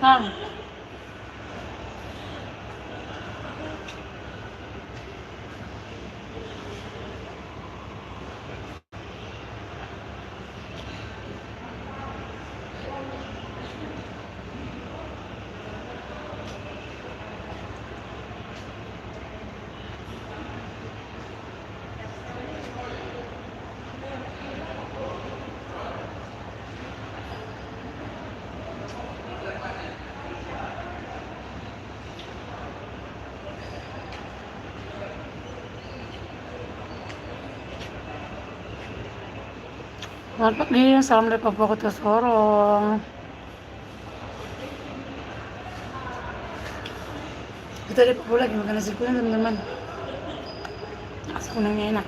Kang. Selamat pagi, salam dari Papua Kota Sorong. Kita di Papua lagi makan nasi kuning teman-teman. Nasi kuningnya enak.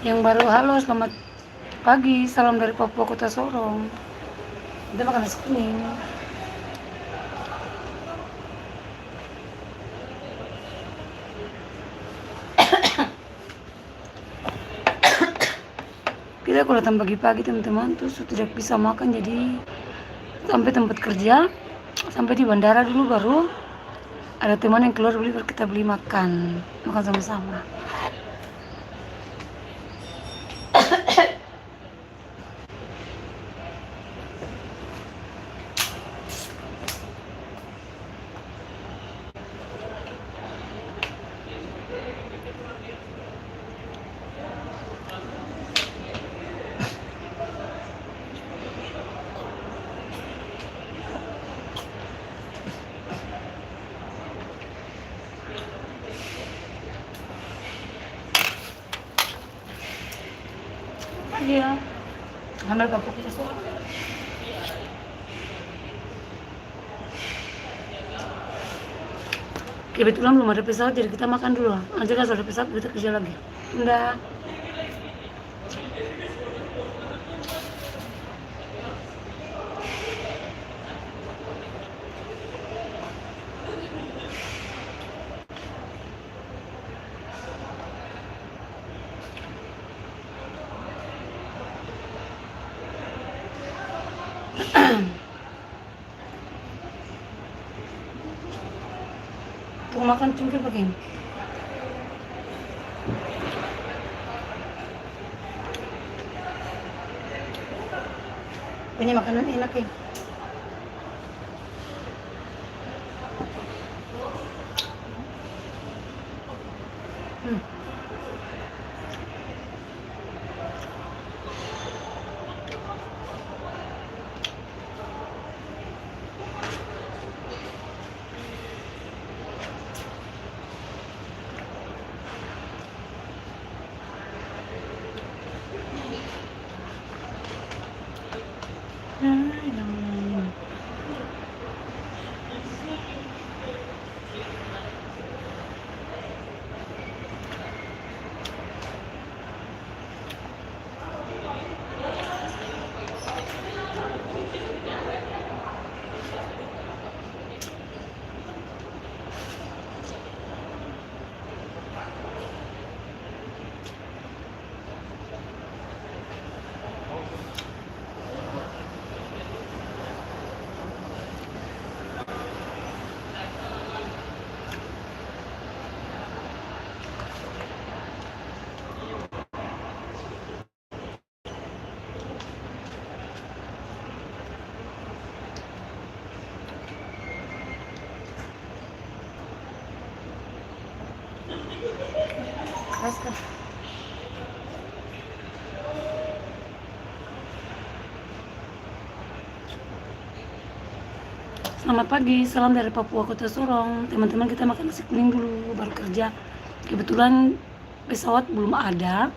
Yang baru, halo, selamat pagi, salam dari Papua Kota Sorong. Kita makan nasi kuning. Kita kalau datang pagi-pagi teman-teman tuh tidak bisa makan, jadi sampai tempat kerja, sampai di bandara dulu baru ada teman yang keluar beli, baru kita beli makan sama-sama. Iya, ambil kapuk kita semua. Kebetulan belum ada pesawat, jadi kita makan dulu. Nanti kalau ada pesawat kita kerja lagi. Udah. Mau makan cungkil pakai ini. Ini makanan enak ya. Keras. Selamat pagi, salam dari Papua Kota Sorong. Teman-teman, kita makan nasi kuning dulu baru kerja. Kebetulan pesawat belum ada.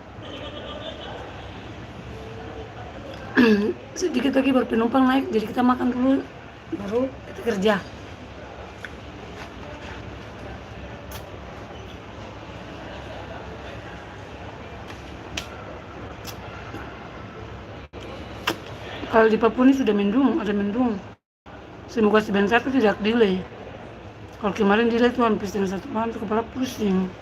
Sedikit lagi baru penumpang naik, jadi kita makan dulu baru kita kerja. Kalau di Papua ini sudah mendung, ada mendung. Semoga sebentar itu tidak delay. Kalau kemarin delay itu hampir setengah 1 malam, kepala pusing.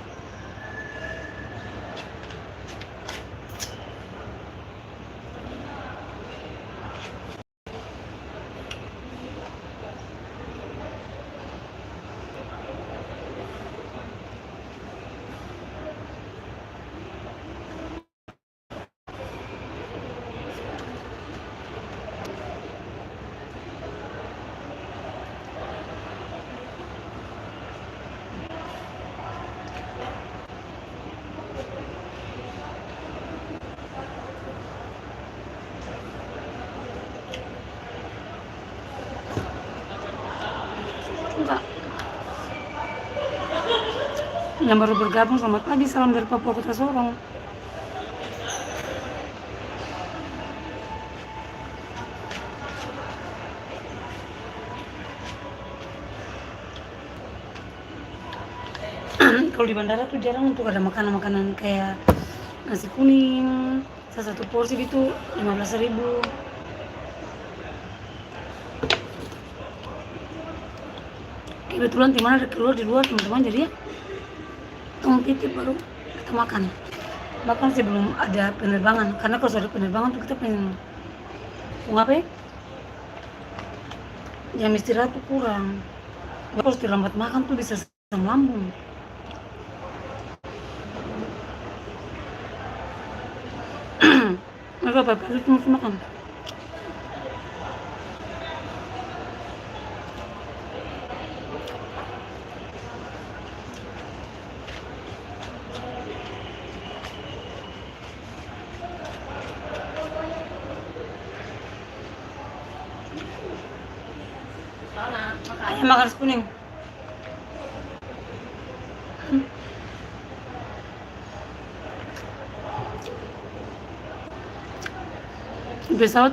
yang baru bergabung, selamat pagi, salam dari Papua Kota Sorong. Kalau di bandara tuh jarang untuk ada makanan-makanan kayak nasi kuning, satu porsi itu 15.000. Kebetulan teman ada keluar di luar teman-teman, jadi ya tunggu titip baru kita makan sebelum ada penerbangan, karena kalau sudah ada penerbangan tuh kita pengen apa ya, jam istirahat tuh kurang. Kalau terlambat makan tuh bisa asam lambung. Mereka apa-apa itu mesti makan. Ayam makan nasi kuning. Di pesawat